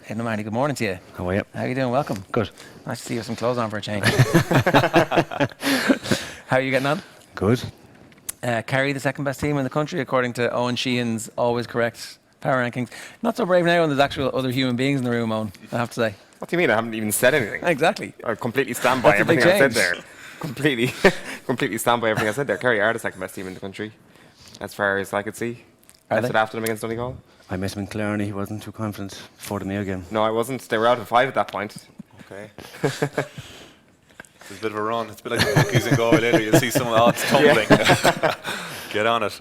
Aidan O'Mahony, good morning to you. How are you? How are you doing? Welcome. Good. Nice to see you with some clothes on for a change. How are you getting on? Good. Kerry, the second best team in the country, according to Owen Sheehan's always correct power rankings. Not so brave now when there's actual other human beings in the room, Owen, I have to say. What do you mean? I haven't even said anything. Exactly. I completely stand by That's a big everything I said change. there. Completely stand by everything I said there. Kerry are the second best team in the country, as far as I could see. Are I they? said after them against Donegal. I met him in Clarny. He wasn't too confident before the Mayo game. No, I wasn't. They were out of 5 at that point. Okay. It's a bit of a run. It's a bit like the cookies in Galway later. You'll see some odds tumbling. Get on it.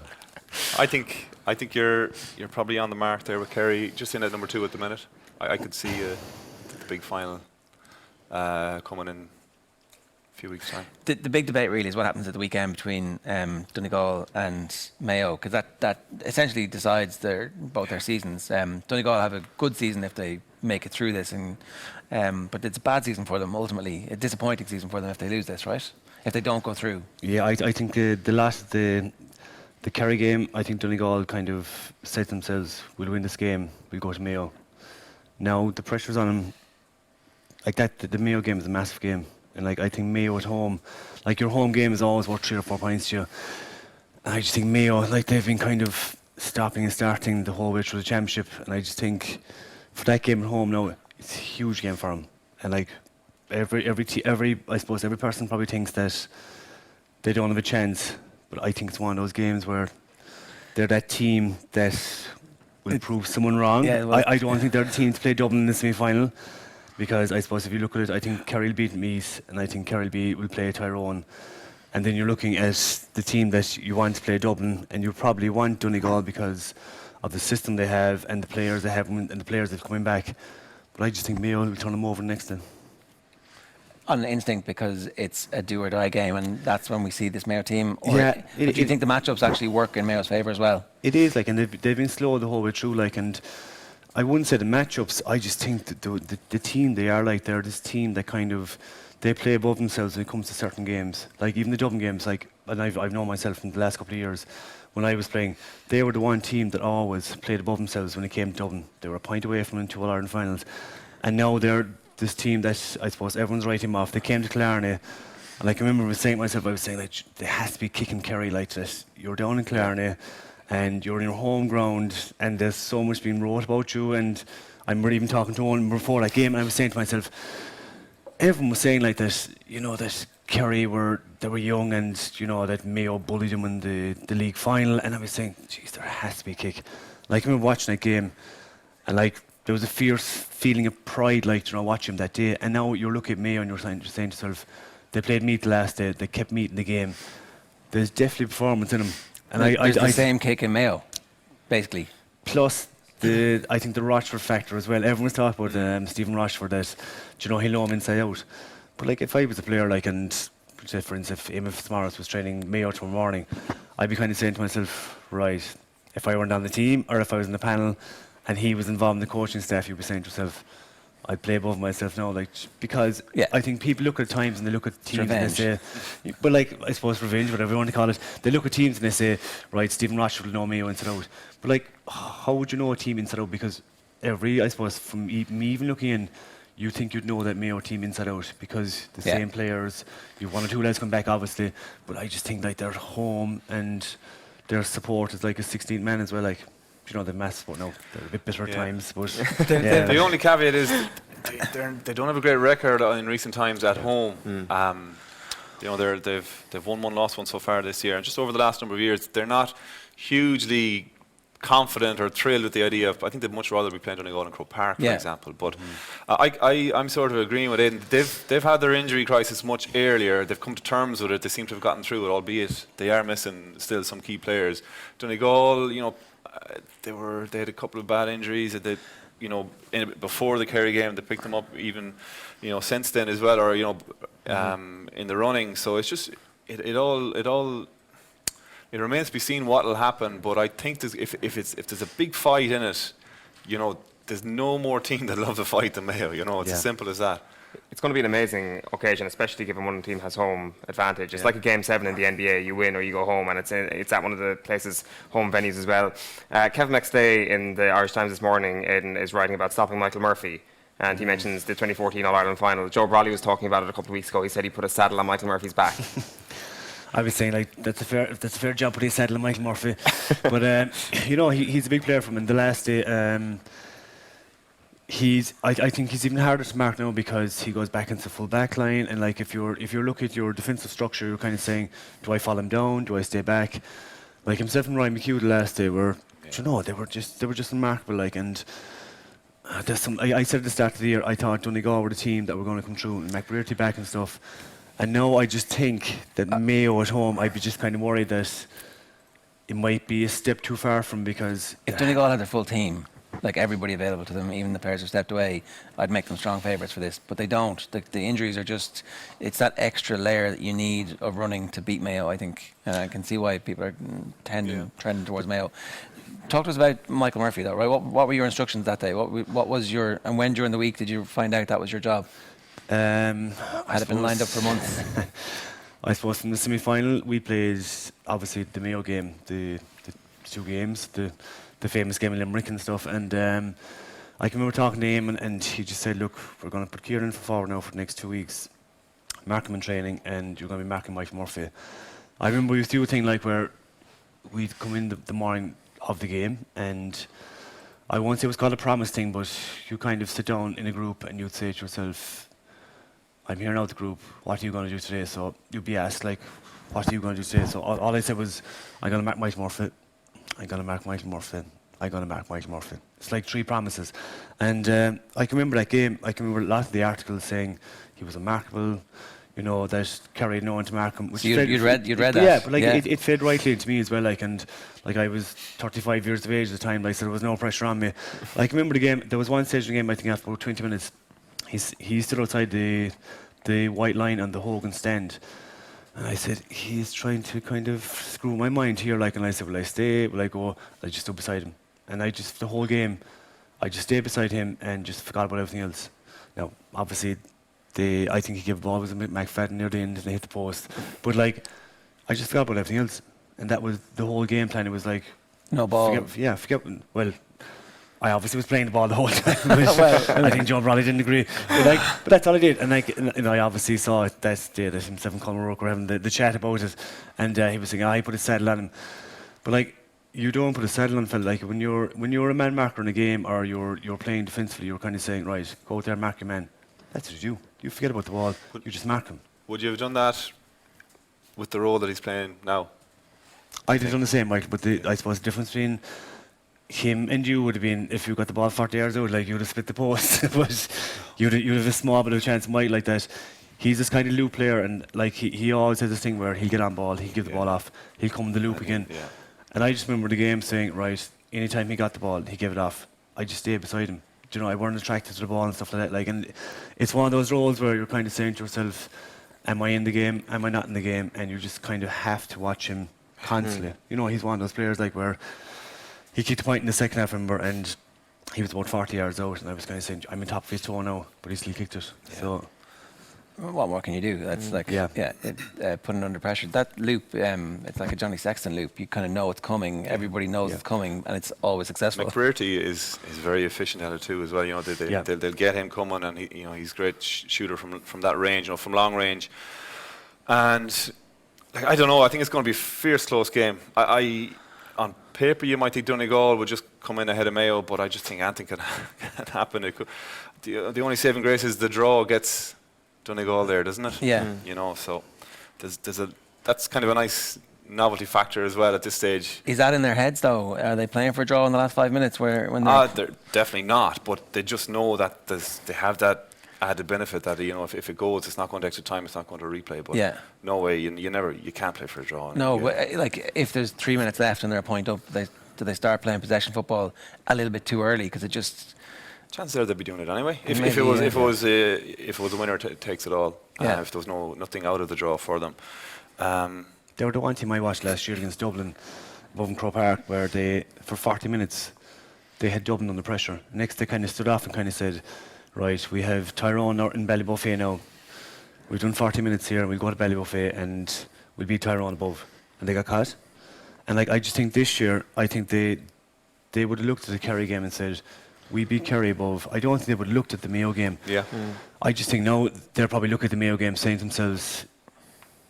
I think you're probably on the mark there with Kerry, just in at number 2 at the minute. I could see the big final coming in a few weeks' time. The big debate really is what happens at the weekend between Donegal and Mayo, because that essentially decides both their seasons. Donegal have a good season if they make it through this, but it's a bad season for them ultimately, a disappointing season for them if they lose this, right? If they don't go through. Yeah, I think the last the Kerry game, I think Donegal kind of said to themselves, we'll win this game, we'll go to Mayo. Now the pressure's on them. Like that, the Mayo game is a massive game. And like I think Mayo at home, like your home game is always worth 3 or 4 points to you. And I just think Mayo, like they've been kind of stopping and starting the whole way through the championship. And I just think for that game at home now, it's a huge game for them. And like every I suppose every person probably thinks that they don't have a chance. But I think it's one of those games where they're that team that will prove someone wrong. Yeah, well, I don't think they're the team to play Dublin in the semi-final. Because I suppose if you look at it, I think Kerry will beat Meath, and I think Kerry will play Tyrone. And then you're looking at the team that you want to play Dublin, and you probably want Donegal because of the system they have and the players they have and the players that are coming back. But I just think Mayo will turn them over next time. On instinct, because it's a do or die game, and that's when we see this Mayo team. Or Yeah, do you think the matchups actually work in Mayo's favour as well? It is, like, and they've been slow the whole way through, like, and I wouldn't say the matchups. I just think that the team they are, like, they're this team that kind of they play above themselves when it comes to certain games. Like even the Dublin games, like, and I've known myself in the last couple of years when I was playing, they were the one team that always played above themselves when it came to Dublin. They were a point away from the 2 All-Ireland finals, and now they're this team that I suppose everyone's writing them off. They came to Clarny, and like I remember I was saying to myself, I was saying like they has to be kicking Kerry like this. You're down in Clarny. And you're in your home ground, and there's so much being wrote about you. And I remember even talking to one before that game, and I was saying to myself, everyone was saying like that, you know, that Kerry they were young, and you know that Mayo bullied them in the league final. And I was saying, geez, there has to be a kick. Like I remember watching that game, and like there was a fierce feeling of pride, like, you know, watching them that day. And now you're looking at Mayo, and you're saying to yourself, they played Meath the last day, they kept Meath in the game. There's definitely performance in them. And There's the same kick in Mayo, basically. Plus, I think the Rochford factor as well. Everyone's talking about Stephen Rochford, that, you know, he'll know him inside out. But like, if I was a player, like, and say for instance, if Eamon Fitzmaurice was training Mayo tomorrow morning, I'd be kind of saying to myself, right, if I weren't on the team or if I was in the panel and he was involved in the coaching staff, you'd be saying to yourself, I'd play above myself now, like, because I think people look at times and they look at teams and they say, but like, I suppose revenge, whatever you want to call it, they look at teams and they say, right, Stephen Rochford will know Mayo inside out. But like, how would you know a team inside out? Because I suppose from me even looking in, you think you'd know that Mayo team inside out because the same players, you've 1 or 2 lads come back obviously, but I just think like their home and their support is like a 16th man as well, like, you know, they're massive, but no, they're a bit bitter at times. But the only caveat is they don't have a great record in recent times at home. You know, they've won 1, lost 1 so far this year, and just over the last number of years, they're not hugely confident or thrilled with the idea of. I think they'd much rather be playing Donegal in Croke Park, for example. But I'm sort of agreeing with Aidan. They've had their injury crisis much earlier. They've come to terms with it. They seem to have gotten through it, albeit they are missing still some key players. Donegal, you know, they had a couple of bad injuries. They, you know, before the Kerry game, they picked them up even, you know, since then as well, or you know, in the running. So it's just it remains to be seen what will happen. But I think if there's a big fight in it, you know, there's no more team that love the fight than Mayo. You know, it's as simple as that. It's going to be an amazing occasion, especially given one team has home advantage. It's like a Game 7 in the NBA. You win or you go home, and it's at one of the places, home venues as well. Kevin McStay in the Irish Times this morning is writing about stopping Michael Murphy, and he mentions the 2014 All-Ireland final. Joe Brawley was talking about it a couple of weeks ago. He said he put a saddle on Michael Murphy's back. I was saying, like, that's a fair job putting a saddle on Michael Murphy. But you know, he's a big player from in the last day. I think he's even harder to mark now because he goes back into full back line, and like if you're looking at your defensive structure, you're kind of saying, do I fall him down? Do I stay back? Like himself and Ryan McHugh the last day were, you know, they were just remarkable. Like, and there's some. I said at the start of the year, I thought Donegal were the team that were going to come through, and McBrearty back and stuff. And now I just think that Mayo at home, I'd be just kind of worried that it might be a step too far from, because if Donegal had their full team, like everybody available to them, even the players who stepped away, I'd make them strong favourites for this. But they don't. The injuries are just, it's that extra layer that you need of running to beat Mayo, I think. And I can see why people are trending towards Mayo. Talk to us about Michael Murphy, though, right? What were your instructions that day? What was your, and when during the week did you find out that was your job? Had it been lined up for months? I suppose from the semi-final, we played obviously the Mayo game, the two games, the famous game in Limerick and stuff. And I can remember talking to him, and he just said, look, we're going to put Kieran for forward now for the next 2 weeks, mark him in training, and you're going to be marking Michael Murphy. I remember we used to do a thing like where we'd come in the morning of the game, and I won't say it was called a promise thing, but you kind of sit down in a group and you'd say to yourself, I'm here now with the group, what are you going to do today? So you'd be asked, like, what are you going to do today? So all I said was, I'm going to mark Michael Murphy, I'm going to mark Michael Murphy, I'm going to mark Michael Murphy. It's like 3 promises. And I can remember that game. I can remember a lot of the articles saying he was unmarkable, you know, that Kerry had no one to mark him. So you'd read that? Yeah, but like it fed rightly into me as well. Like, and like I was 35 years of age at the time, like, so there was no pressure on me. I can remember the game. There was one stage in the game, I think after about 20 minutes, he stood outside the white line on the Hogan stand. And I said, he's trying to kind of screw my mind here, like, and I said, will I stay, will I go? I just stood beside him. And I just, the whole game, I just stayed beside him and just forgot about everything else. Now, obviously, I think he gave the ball, was a bit McFadden near the end and they hit the post. But like, I just forgot about everything else. And that was the whole game plan. It was like, no ball. Forget. Well, I obviously was playing the ball the whole time. Well, I think Joe Brawley didn't agree. But that's all I did. And I obviously saw it that day that himself and Colin O'Rourke were having the chat about it. And he was saying, he put a saddle on him. But like, you don't put a saddle on a fella. Like, when you're a man marker in a game or you're playing defensively, you're kind of saying, right, go out there, mark your man. That's what you do. You forget about the ball. You just mark him. Would you have done that with the role that he's playing now? I'd have done the same, Michael. But I suppose the difference between him and you would have been, if you got the ball 40 yards out, like, you'd have split the post. But you'd have a small bit of a chance. Mike, like that, he's this kind of loop player, and like he always has this thing where he'll get on ball, he'll give the ball off, he'll come in the loop again. Yeah. And I just remember the game saying, right, anytime he got the ball, he gave it off. I just stayed beside him. You know, I weren't attracted to the ball and stuff like that. Like, and it's one of those roles where you're kind of saying to yourself, am I in the game? Am I not in the game? And you just kind of have to watch him constantly. You know, he's one of those players like where he kicked a point in the second half, remember, and he was about 40 yards out, and I was kind of saying, I'm in top of his toe now, but he still kicked it. Yeah. So, what more can you do? That's like, putting under pressure. That loop, it's like a Johnny Sexton loop. You kind of know it's coming. Everybody knows it's coming, and it's always successful. McBrearty is very efficient at it too, as well. You know, they'll get him coming, and he's a great shooter from that range, from long range. And like, I don't know. I think it's going to be a fierce, close game. I on paper, you might think Donegal would just come in ahead of Mayo, but I just think anything can happen. The only saving grace is the draw gets Donegal there, doesn't it? Yeah. You know, so that's kind of a nice novelty factor as well at this stage. Is that in their heads though? Are they playing for a draw in the last 5 minutes? They're definitely not. But they just know that they have that added benefit that if it goes, it's not going to extra time. It's not going to replay. But no way, you can't play for a draw. No, but like if there's 3 minutes left and they're a point up, do they start playing possession football a little bit too early? Because it just. Chances there they'd be doing it anyway. If it was a winner takes it all. If there was nothing out of the draw for them. They were the one team I watched last year against Dublin, above in Croke Park, where they for 40 minutes they had Dublin under pressure. Next, they kind of stood off and kind of said, right, we have Tyrone out in Ballybuffet now. We've done 40 minutes here, we'll go to Ballybuffet and we'll beat Tyrone above. And they got caught. And like, I just think this year, I think they would have looked at the Kerry game and said, we beat Kerry above. I don't think they would have looked at the Mayo game. Yeah. I just think now they'll probably look at the Mayo game saying to themselves,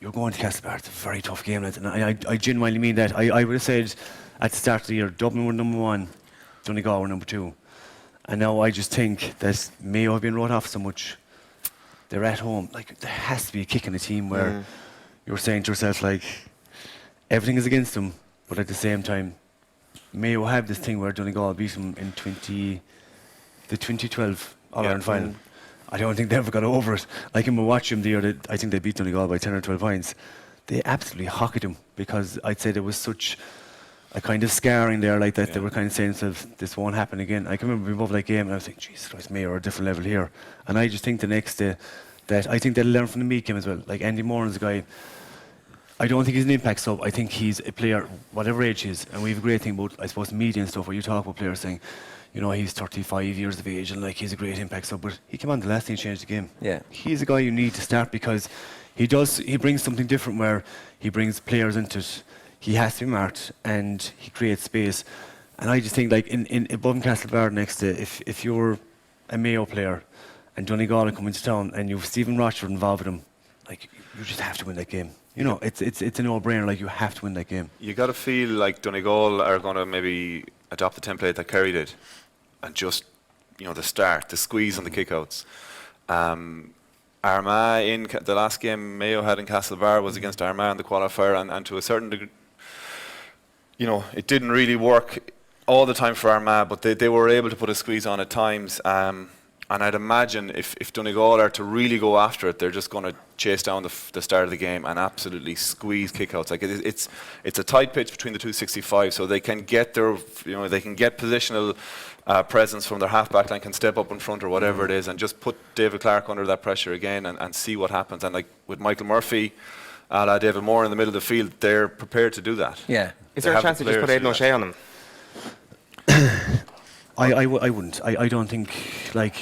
you're going to Castlebar, it's a very tough game, lads. And I genuinely mean that. I would have said at the start of the year, Dublin were number 1, Donegal were number 2. And now I just think that Mayo have been wrote off so much. They're at home. Like, there has to be a kick in the team where you're saying to yourself, like, everything is against them, but at the same time, Mayo have this thing where Donegal beat them in the 2012 All-Ireland final. I don't think they ever got over it. I can watch them the year that I think they beat Donegal by 10 or 12 points. They absolutely hockeyed them because I'd say there was such a kind of scarring there like that. They were kind of saying to themselves, this won't happen again. I can remember being above that game and I was like, Jesus Christ, Mayo are a different level here. And I just think the next day that I think they'll learn from the Meath game as well. Like Andy Moran's a guy, I don't think he's an impact sub. I think he's a player, whatever age he is. And we have a great thing about, I suppose, media and stuff where you talk about players saying, you know, he's 35 years of age and like he's a great impact sub. But he came on the last thing and changed the game. Yeah. He's a guy you need to start because he brings something different where he brings players into it. He has to be marked and he creates space. And I just think like in above Castlebar next to, if you're a Mayo player and Donegal come into town and you've Stephen Rochford involved with him, like you just have to win that game. You know, it's a no-brainer. Like you have to win that game. You got to feel like Donegal are going to maybe adopt the template that Kerry did, and just the squeeze on the kickouts. Armagh in the last game Mayo had in Castlebar was against Armagh in the qualifier, and to a certain degree, it didn't really work all the time for Armagh, but they were able to put a squeeze on at times. And I'd imagine if Donegal are to really go after it, they're just going to chase down the start of the game and absolutely squeeze kickouts. Like it's a tight pitch between the 265, so they can get they can get positional presence from their half-back line, can step up in front or whatever it is, and just put David Clark under that pressure again and see what happens. And like with Michael Murphy, David Moore in the middle of the field, they're prepared to do that. Yeah. Is there a chance to just put Aidan O'Shea on them? I wouldn't. I don't think, like,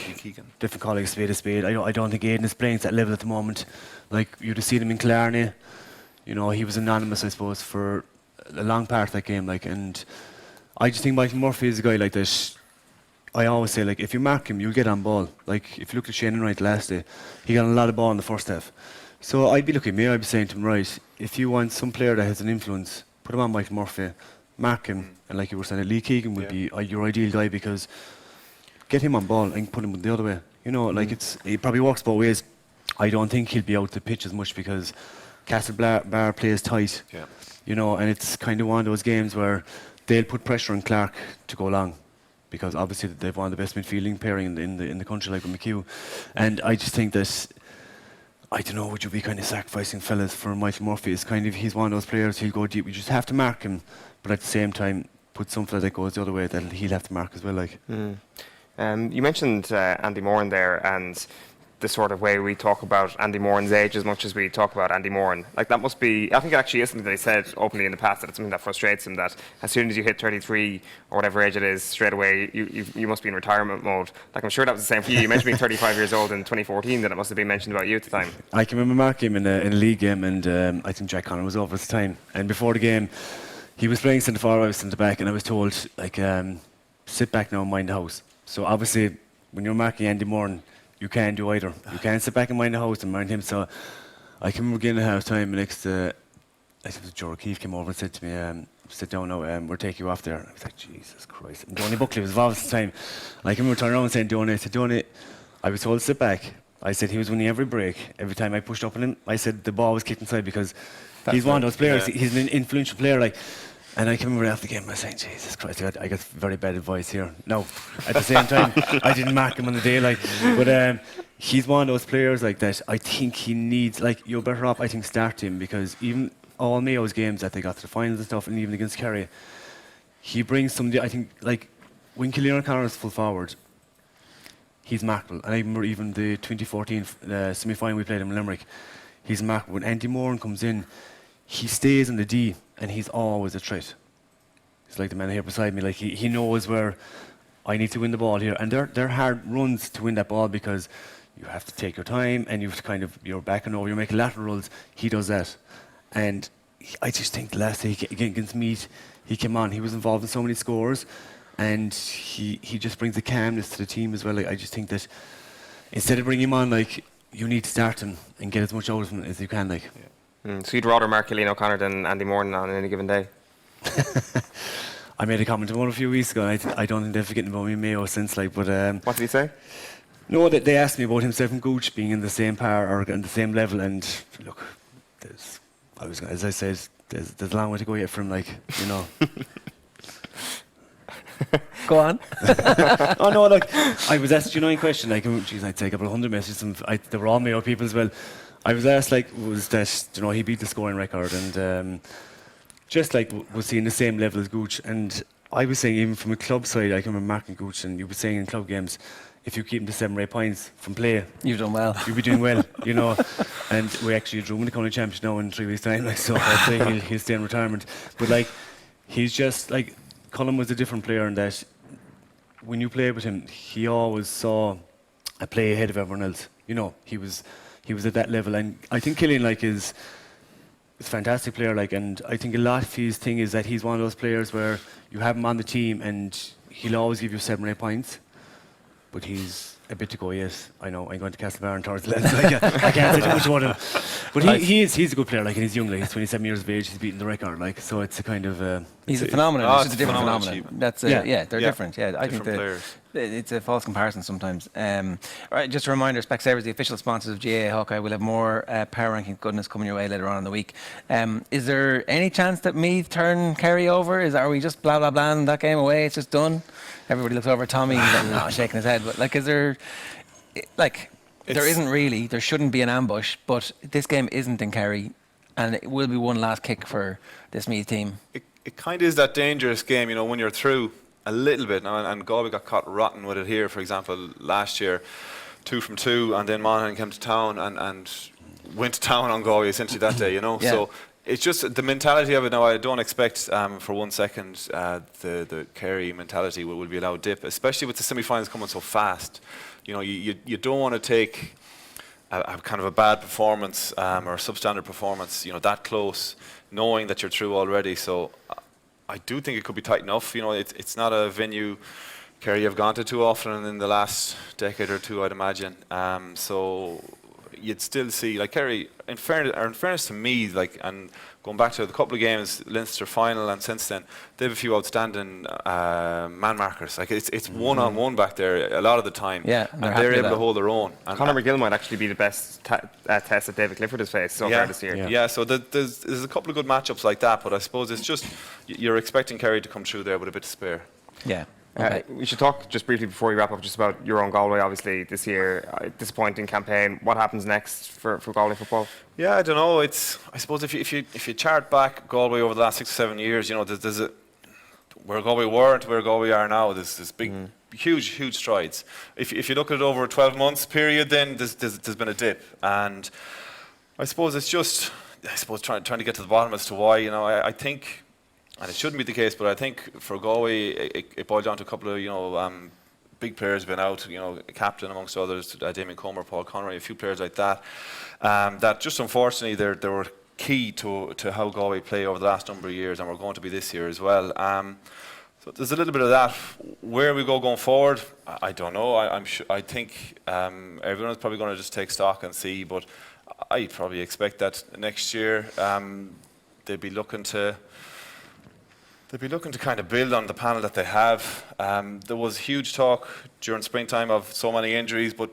different colleagues, spade a spade. I don't think Aidan is playing at that level at the moment. Like, you'd have seen him in Killarney. He was anonymous, I suppose, for a long part of that game. Like, and I just think Michael Murphy is a guy like this. I always say, like, if you mark him, you'll get on ball. Like, if you look at Shane Wright last day, he got a lot of ball in the first half. So I'd be looking at me, I'd be saying to him, right, if you want some player that has an influence, put him on Michael Murphy. Mark him, and like you were saying, Lee Keegan would be your ideal guy because get him on ball and put him the other way. Like it probably works both ways. I don't think he'll be out to pitch as much because Castlebar plays tight. Yeah. And it's kind of one of those games where they'll put pressure on Clark to go long because obviously they've one of the best midfielding pairing in the country, like with McHugh. And I just think that I don't know, would you be kind of sacrificing fellas for Michael Murphy? It's kind of he's one of those players. He'll go deep. You just have to mark him. But at the same time, put something that goes the other way that he'll have to mark as well. Like, you mentioned Andy Moran there, and the sort of way we talk about Andy Moran's age as much as we talk about Andy Moran. Like that must be. I think it actually is something that they said openly in the past, that it's something that frustrates him. That as soon as you hit 33 or whatever age it is, straight away you must be in retirement mode. Like I'm sure that was the same for you. You mentioned being 35 years old in 2014. That it must have been mentioned about you at the time. I can remember marking him in a league game, and I think Jack Connor was over at the time. And before the game, he was playing centre forward, I was centre back, and I was told, like, sit back now and mind the house. So obviously, when you're marking Andy Moran, you can't do either. You can't sit back and mind the house and mind him. So I can remember getting at half time, and next, I think it was Joe O'Keefe came over and said to me, sit down now, we'll take you off there. I was like, Jesus Christ. And Donny Buckley was involved at the time. And I can remember turning around and saying, Donny, I was told to sit back. I said he was winning every break. Every time I pushed up on him, I said the ball was kicked inside because he's one of those players. Yeah. He's an influential player, like. And I can remember after the game, I was saying, Jesus Christ, I got very bad advice here. No, at the same time, I didn't mark him on the day, like. But he's one of those players like that. I think he needs, like, you're better off, I think, start him because even all Mayo's games that they got to the finals and stuff, and even against Kerry, he brings somebody. I think, like, when Killian O'Connor is full forward, he's markable. And I remember even the 2014 semi-final we played in Limerick, he's markable. When Andy Moran comes in, he stays in the D and he's always a threat. He's like the man here beside me. Like he knows where I need to win the ball here. And they're hard runs to win that ball because you have to take your time and you have to kind of, you're backing over, you're making lateral rolls. He does that. And I just think the last day against Meath, he came on, he was involved in so many scores, and he just brings a calmness to the team as well. Like, I just think that instead of bringing him on, like, you need to start him and get as much out of him as you can. Like. So you'd rather mark Eoin O'Connor than Andy Moran on any given day? I made a comment to one a few weeks ago, and I don't think they've forgotten about me in Mayo since. Like, but What did he say? no, they asked me about himself and Gooch being in the same par or on the same level, and look, as I said, there's a long way to go yet for him. Like, you know. Go on. Oh no, like I was asked, a question, like, geez, I'd take a couple of 100 messages, and they were all Mayo people as well. I was asked, like, was that, he beat the scoring record, and just like was he in the same level as Gooch? And I was saying, even from a club side, I can remember marking Gooch, and you were saying in club games, if you keep him to 7 or 8 points from play, You've done well. you'll be doing well, And we actually drew him the county championship now in 3 weeks' time, like, so I'd say he'll stay in retirement. But like, he's just like, Colin was a different player in that when you played with him, he always saw a play ahead of everyone else. He was at that level, and I think Killian, like, is a fantastic player, like, and I think a lot of his thing is that he's one of those players where you have him on the team and he'll always give you 7 or 8 points, but he's a bit to go. Yes, I know. I'm going to Castlebar and towards the left. I can't say too much about him, but he's a good player. Like, and he's young. Like, he's 27 years of age. He's beating the record. Like, so it's a kind of. He's a phenomenon. It's just a different phenomenon. That's they're different. Yeah, I think it's a false comparison sometimes. All right, just a reminder: Specsavers, the official sponsors of GAA Hawkeye. We'll have more power ranking goodness coming your way later on in the week. Is there any chance that Meath turn Kerry over? Are we just blah blah blah that game away? It's just done. Everybody looks over at Tommy, shaking his head. But like, is there? Like, there isn't really. There shouldn't be an ambush. But this game isn't in Kerry, and it will be one last kick for this Meath team. It kind of is that dangerous game, when you're through a little bit now, and Galway got caught rotten with it here, for example, last year, 2 from 2, and then Monaghan came to town and went to town on Galway essentially that day, Yeah. So it's just the mentality of it now. I don't expect for 1 second the Kerry mentality will be allowed dip, especially with the semi-finals coming so fast. You don't want to take a kind of a bad performance or a substandard performance, that close, knowing that you're through already. So I do think it could be tight enough. It's not a venue Kerry have gone to too often in the last decade or two, I'd imagine. So you'd still see, like, Kerry, in fairness to me, like, and going back to a couple of games, Leinster final, and since then, they have a few outstanding man markers. Like, it's one-on-one back there a lot of the time. Yeah, and they're able to hold their own. And Conor McGill might actually be the best test that David Clifford has faced so far this year. Yeah, so there's a couple of good matchups like that, but I suppose it's just you're expecting Kerry to come through there with a bit to spare. Yeah. Okay. We should talk just briefly before we wrap up just about your own Galway, obviously, this year. Disappointing campaign. What happens next for Galway football? Yeah, I don't know. I suppose if you chart back Galway over the last 6 or 7 years, there's where Galway were to where Galway are now. There's big, huge strides. If you look at it over a 12 months period, then there's been a dip, and I suppose it's just trying to get to the bottom as to why. I think. And it shouldn't be the case, but I think for Galway, it boiled down to a couple of, big players been out, captain amongst others, Damien Comer, Paul Conroy, a few players like that, that just unfortunately they were key to how Galway play over the last number of years, and we're going to be this year as well. So there's a little bit of that. Where we go going forward, I don't know. I think everyone's probably going to just take stock and see, but I probably expect that next year they'd be looking to kind of build on the panel that they have. There was huge talk during springtime of so many injuries, but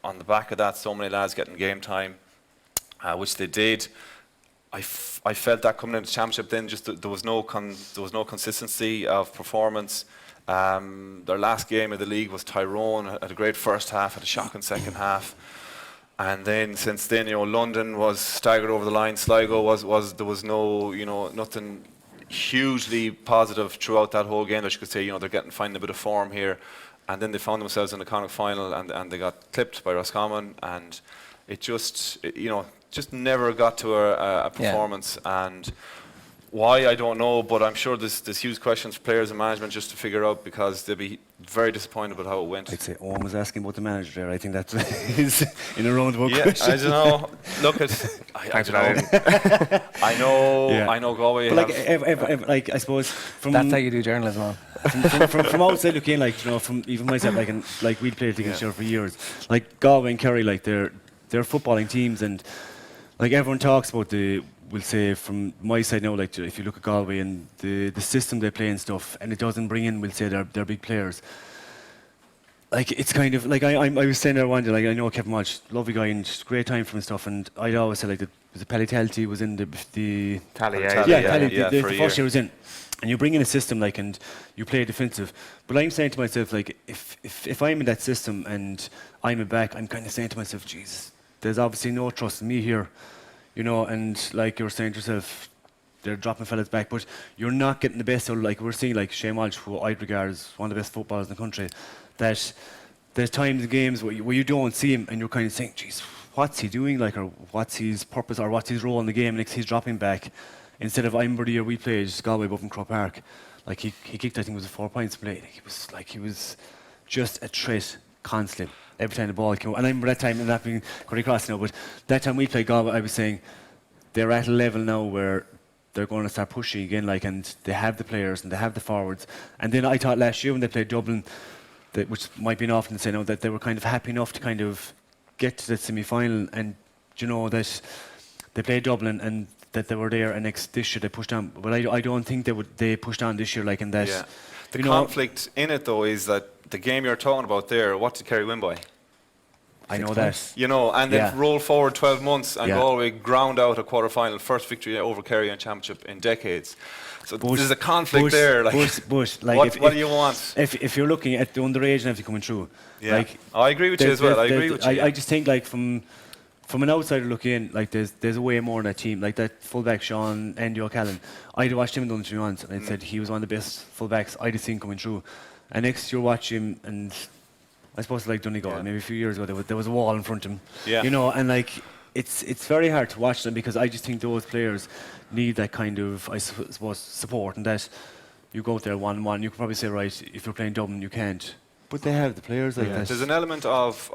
on the back of that, so many lads getting game time, which they did. I felt that coming into the championship, then just there was no consistency of performance. Their last game of the league was Tyrone, had a great first half, had a shocking second half. And then since then, London was staggered over the line. Sligo there was no, nothing hugely positive throughout that whole game that you could say, they're finding a bit of form here, and then they found themselves in the Connacht final and they got clipped by Roscommon, and it just never got to a performance. And Why, I don't know, but I'm sure there's huge questions for players and management just to figure out, because they'll be very disappointed about how it went. I'd say Owen was asking about the manager there. I think that is in a roundabout Yeah, question. I don't know. Look, I don't know. I know Galway. But like I suppose from That's how you do journalism, man. from outside looking in, like, you know, from even myself, like, and like we'd played against each other for years. Like Galway and Kerry, like they're footballing teams, and like everyone talks about we'll say from my side now, like if you look at Galway and the system they play and stuff, and it doesn't bring in, we'll say they're big players. Like it's kind of like I was saying there one day, like I know Kevin Walsh, lovely guy and just great time from and stuff, and I'd always say like the Pelly was in the Tally, the first year was in. And you bring in a system, like, and you play defensive. But I'm saying to myself, like, if I'm in that system and I'm a back, I'm kind of saying to myself, Jesus, there's obviously no trust in me here, you know. And like you were saying to yourself, they're dropping fellas back, but you're not getting the best out of, like, we're seeing, like, Shane Walsh, who I'd regard as one of the best footballers in the country, that there's times in games where you don't see him and you're kind of saying, geez, what's he doing, like, or what's his purpose, or what's his role in the game, and he's dropping back. Instead of, I remember the year we played Galway above in Croke Park, like he kicked, I think it was a 4 points play. He was just a threat constantly every time the ball came out. And I remember that time, and that being Curry Cross now, but that time we played Galway, I was saying they're at a level now where they're going to start pushing again, like, and they have the players and they have the forwards. And then I thought last year when they played Dublin, which might be often to say now, that they were kind of happy enough to kind of get to the semi-final, and you know that they played Dublin and that they were there, and this year they pushed on. But I don't think they pushed on this year, like, in that. Yeah. The conflict in it though is that the game you're talking about there, what did Kerry win by? I know that. You know, and then roll forward 12 months and Galway ground out a quarter-final, first victory over Kerry in championship in decades. So there's a conflict there. Like, like what do you want? If you're looking at the underage and everything coming through, like, I agree with you as well. I agree with you. I just think, like, from an outsider looking in, like, there's a way more in that team. Like that fullback Sean Andy O'Callaghan, I'd watched him in Dublin once, and I said he was one of the best fullbacks I'd seen coming through. And next you watch him, and I suppose like Donegal, maybe a few years ago, there was a wall in front of him. Yeah. You know, and like it's very hard to watch them, because I just think those players need that kind of, I suppose, support, and that you go out there 1-1. You could probably say, right, if you're playing Dublin, you can't. But they have the players like that. There's an element of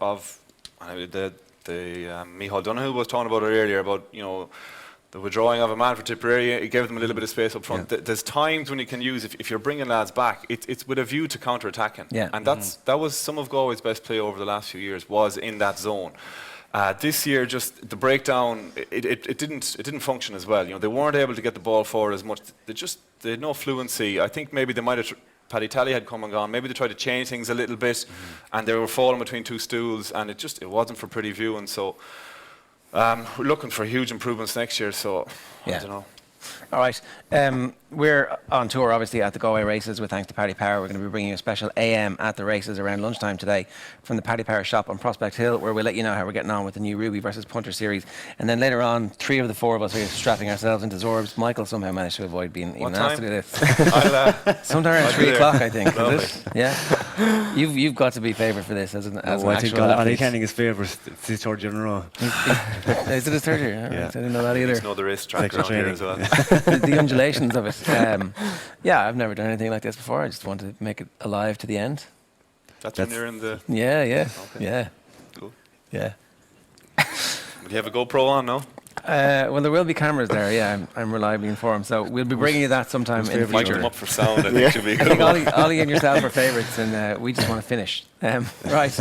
Micheál Donoghue was talking about it earlier, about, you know, the withdrawing of a man for Tipperary. It gave them a little bit of space up front. There's times when you can use, if you're bringing lads back, it's with a view to counter-attacking. And that was some of Galway's best play over the last few years, was in that zone. This year, just the breakdown, it didn't function as well. You know, they weren't able to get the ball forward as much. They had no fluency. I think maybe they might have. Paddy Tally had come and gone. Maybe they tried to change things a little bit, and they were falling between two stools, and it wasn't for pretty viewing. So we're looking for huge improvements next year. So I don't know. All right. We're on tour, obviously, at the Galway races with thanks to Paddy Power. We're going to be bringing you a special AM at the races around lunchtime today from the Paddy Power shop on Prospect Hill, where we'll let you know how we're getting on with the new Ruby versus Punter series. And then later on, 3 of the 4 of us are strapping ourselves into Zorbs. Michael somehow managed to avoid being even asked to do this. Sometime around 3 o'clock, I think. Is it? Yeah. You've got to be favoured for this as an I think Ali Canning is favourite. It's his 3rd year in a row. Is it his 3rd year? Yeah. I didn't know that either. There's no the race track around here as well. The undulations of it. Yeah, I've never done anything like this before. I just want to make it alive to the end. That's when you're in the... Yeah. Okay. Yeah. Cool. Yeah. Will you have a GoPro on, no? Well, there will be cameras there, yeah. I'm reliably informed. So we'll be bringing you that sometime in the Might future. come up for sound, I think should be I good. think Ollie and yourself are favourites, and we just want to finish. Right.